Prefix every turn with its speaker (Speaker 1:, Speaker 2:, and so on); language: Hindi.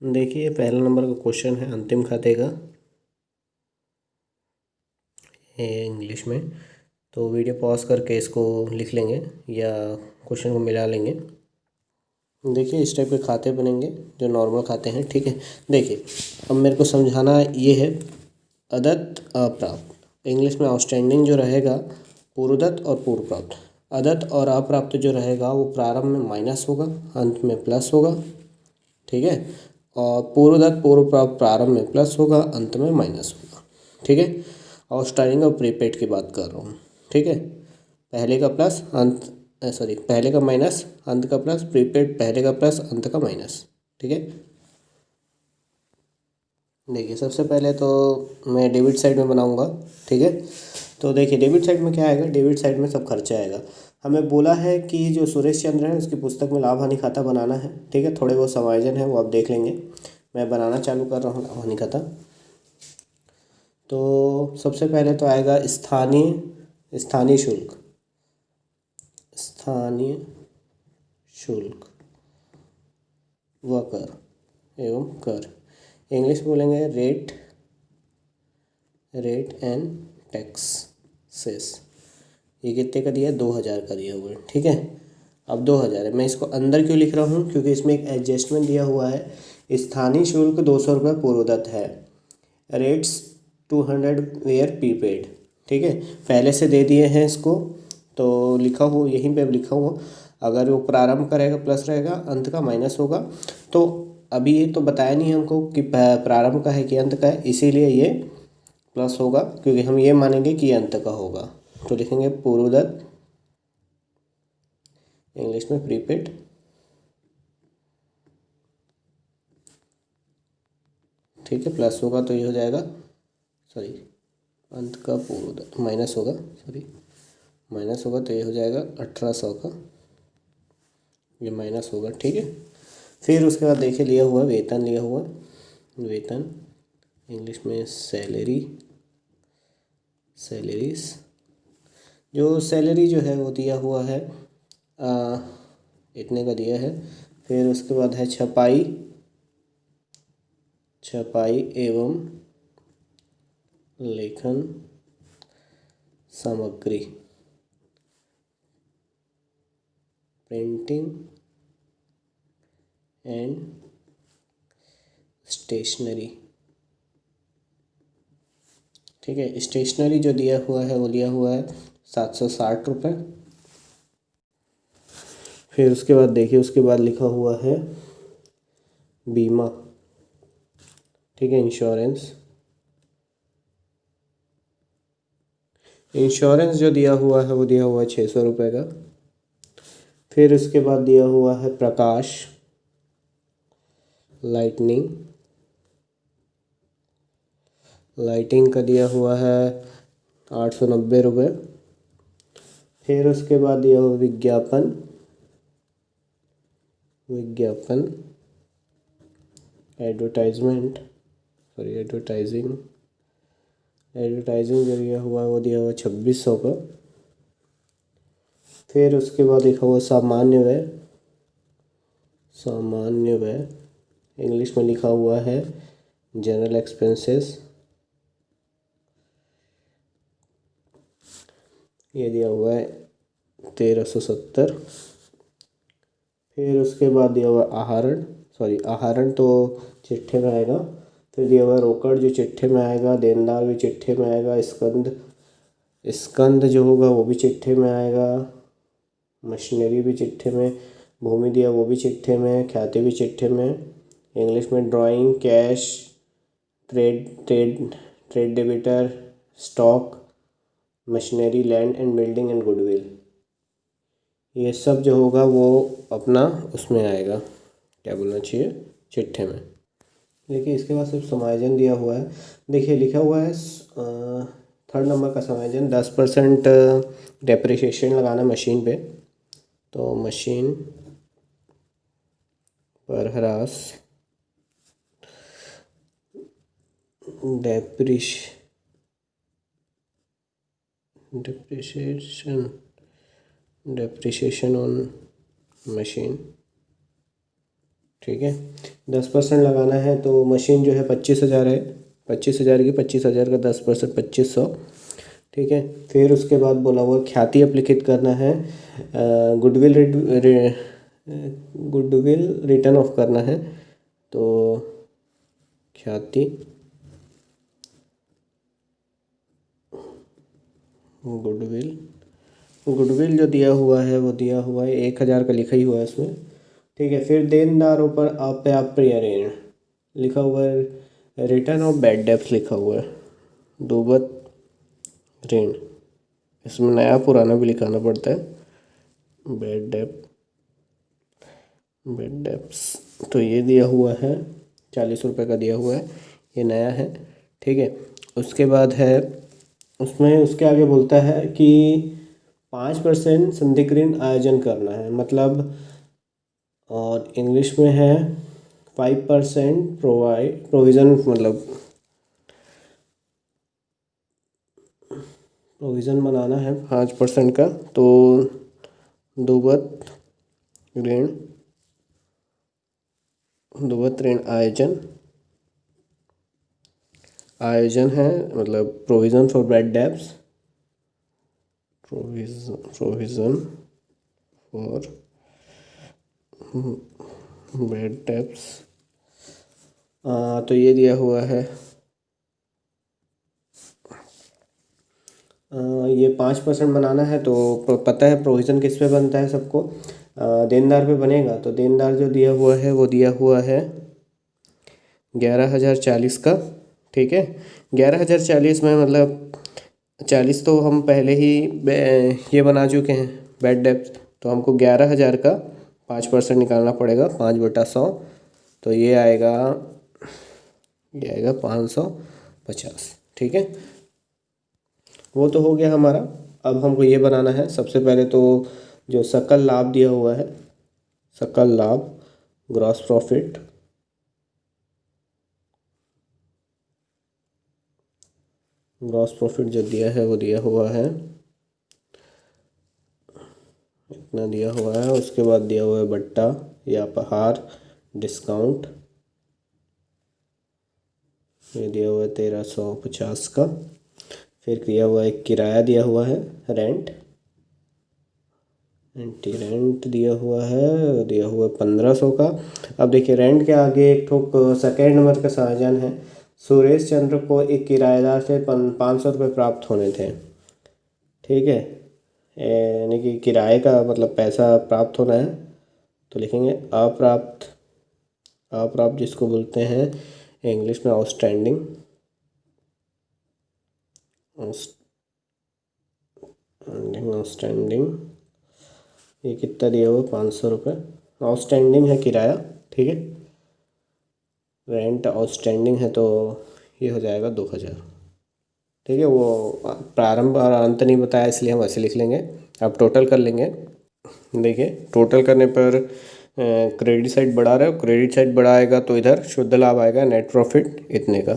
Speaker 1: देखिए पहला नंबर का क्वेश्चन है अंतिम खाते का, ये इंग्लिश में। तो वीडियो पॉज करके इसको लिख लेंगे या क्वेश्चन को मिला लेंगे। देखिए इस टाइप के खाते बनेंगे जो नॉर्मल खाते हैं, ठीक है। देखिए अब मेरे को समझाना ये है, अदत्त अप्राप्त इंग्लिश में आउटस्टैंडिंग जो रहेगा पूर्वदत्त और पूर्व प्राप्त। अदत्त और अप्राप्त जो रहेगा वो प्रारंभ में माइनस होगा, अंत में प्लस होगा, ठीक है। और पूर्वदत्त पूर्व प्राप्त प्रारंभ में प्लस होगा, अंत में माइनस होगा, ठीक है। आउटस्टैंडिंग और प्रीपेड की बात कर रहा हूँ, ठीक है। पहले का प्लस अंत सॉरी पहले का माइनस अंत का प्लस, प्रीपेड पहले का प्लस अंत का माइनस, ठीक है। देखिए सबसे पहले तो मैं डेबिट साइड में बनाऊंगा, ठीक है। तो देखिए डेबिट साइड में क्या आएगा, डेबिट साइड में सब खर्चा आएगा। हमें बोला है कि जो सुरेश चंद्र है उसकी पुस्तक में लाभ हानि खाता बनाना है, ठीक है। थोड़े बहुत समायोजन है वो आप देख लेंगे, मैं बनाना चालू कर रहा हूँ लाभ हानि खाता। तो सबसे पहले तो आएगा स्थानीय स्थानीय शुल्क, स्थानीय शुल्क व कर एवं कर। इंग्लिश में बोलेंगे रेट एंड टैक्सेस। ये कितने का दिया है, 2000 का दिया हुआ है, ठीक है। अब 2000 है, मैं इसको अंदर क्यों लिख रहा हूँ, क्योंकि इसमें एक एडजस्टमेंट दिया हुआ है। स्थानीय शुल्क 200 रुपये पूर्वदत्त है, रेट्स 200 वेयर प्रीपेड, ठीक है। पहले से दे दिए हैं इसको, तो लिखा हुआ यहीं पे लिखा हुआ, अगर वो प्रारंभ का रहेगा प्लस रहेगा, अंत का माइनस होगा। तो अभी ये तो बताया नहीं हमको कि प्रारंभ का है कि अंत का है, इसीलिए ये प्लस होगा, क्योंकि हम ये मानेंगे कि ये अंत का होगा। तो लिखेंगे पूर्वदत्त, इंग्लिश में प्रीपेड, ठीक है। प्लस होगा तो ये हो जाएगा, सॉरी अंत का पूर्वदत्त माइनस होगा, सॉरी माइनस होगा तो ये हो जाएगा 1800 का, ये माइनस होगा, ठीक है। फिर उसके बाद देखिए लिया हुआ वेतन, लिया हुआ वेतन, इंग्लिश में सैलरीज। जो सैलरी जो है वो दिया हुआ है इतने का दिया है। फिर उसके बाद है छपाई एवं लेखन सामग्री, प्रिंटिंग एंड स्टेशनरी, ठीक है। स्टेशनरी जो दिया हुआ है वो लिया हुआ है 760 रुपये। फिर उसके बाद देखिए उसके बाद लिखा हुआ है बीमा, ठीक है। इंश्योरेंस जो दिया हुआ है वो दिया हुआ है 600 रुपये का। फिर उसके बाद दिया हुआ है प्रकाश, लाइटिंग का दिया हुआ है 890 रुपये। फिर उसके बाद दिया हुआ विज्ञापन एडवर्टाइजिंग जो दिया हुआ है वो दिया हुआ 2600 का। फिर उसके बाद लिखा हुआ सामान्य व्यय, इंग्लिश में लिखा हुआ है जनरल एक्सपेंसेस, ये दिया हुआ है 1370। फिर उसके बाद दिया हुआ आहरण तो चिट्ठे में आएगा। फिर दिया हुआ रोकड़ जो चिट्ठे में आएगा, देनदार भी चिट्ठे में आएगा, स्कंद जो होगा वो भी चिट्ठे में आएगा, मशीनरी भी चिट्ठे में, भूमि दिया वो भी चिट्ठे में, ख्याति भी चिट्ठे में। इंग्लिश में drawing, cash, trade debtor, stock, machinery, land and building and goodwill, ये सब जो होगा वो अपना उसमें आएगा, क्या बोलना चाहिए, चिट्ठे में। देखिए इसके बाद सिर्फ समायोजन दिया हुआ है। देखिए लिखा हुआ है थर्ड नंबर का समायोजन 10% डेप्रिसिएशन लगाना मशीन पे। तो मशीन पर ह्रास डेप्रिसिएशन ऑन मशीन, ठीक है। 10% लगाना है तो मशीन जो है 25,000 है, 25,000 की 25,000 का 10% 2500, ठीक है। फिर उसके बाद बोला हुआ ख्याति अपलिखित करना है, गुडविल गुडविल रिटर्न ऑफ करना है। तो ख्याति गुडविल गुडविल जो दिया हुआ है वो दिया हुआ है 1,000 का लिखा ही हुआ है इसमें, ठीक है। फिर देनदारों पर अप्राप्य ऋण लिखा हुआ है, रिटर्न ऑफ बैड डेब्ट्स लिखा हुआ है, दुबत ऋण, इसमें नया पुराना भी लिखाना पड़ता है, बैड डेब्ट्स। तो ये दिया हुआ है 40 रुपये का दिया हुआ है, ये नया है, ठीक है। उसके बाद है उसमें उसके आगे बोलता है कि 5% संदिग्ध ऋण आयोजन करना है, मतलब और इंग्लिश में है 5% प्रोविज़न, मतलब प्रोविज़न बनाना है 5% का। तो दुबत ऋण आयोजन है, मतलब provision for bad debts, provision for bad debts. तो ये दिया हुआ है, ये 5% बनाना है। तो पता है प्रोविज़न किस पे बनता है सबको, देनदार पे बनेगा। तो देनदार जो दिया हुआ है वो दिया हुआ है 11,040 का, ठीक है। 11,040 में मतलब 40 तो हम पहले ही ये बना चुके हैं बैड डेब्ट, तो हमको 11,000 का 5% निकालना पड़ेगा, 5/100। तो ये आएगा 550, ठीक है। वो तो हो गया हमारा। अब हमको ये बनाना है सबसे पहले तो जो सकल लाभ दिया हुआ है, सकल लाभ ग्रॉस प्रॉफिट, जो दिया है वो दिया हुआ है, इतना दिया हुआ है। उसके बाद दिया हुआ है बट्टा या अपहार डिस्काउंट, ये दिया हुआ है 1350 का। फिर दिया हुआ है किराया दिया हुआ है, रेंट दिया हुआ है 1500 का। अब देखिए रेंट के आगे एक ठोक सेकेंड नंबर का साजन है, सुरेश चंद्र को एक किराएदार से 500 रुपये प्राप्त होने थे, ठीक है। यानी कि किराए का मतलब पैसा प्राप्त होना है, तो लिखेंगे अप्राप्त जिसको बोलते हैं इंग्लिश में आउटस्टैंडिंग, ये कितना दिया हुआ 500 रुपये, आउटस्टैंडिंग है किराया, ठीक है। रेंट आउटस्टैंडिंग है तो ये हो जाएगा 2,000, ठीक है। वो प्रारंभ और अंत नहीं बताया इसलिए हम ऐसे लिख लेंगे। अब टोटल कर लेंगे। देखिए टोटल करने पर क्रेडिट साइड बढ़ा रहे हो, क्रेडिट साइड बढ़ाएगा तो इधर शुद्ध लाभ आएगा नेट प्रॉफिट इतने का।